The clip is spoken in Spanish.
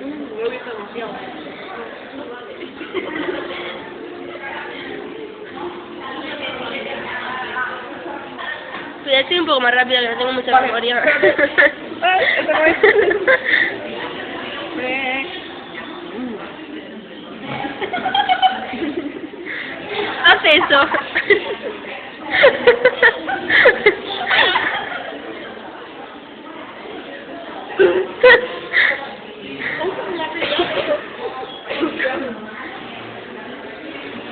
Lo he visto demasiado. Pero estoy un poco más rápida, que no tengo mucha Vale. memoria. Ay, esta no es. Haz eso.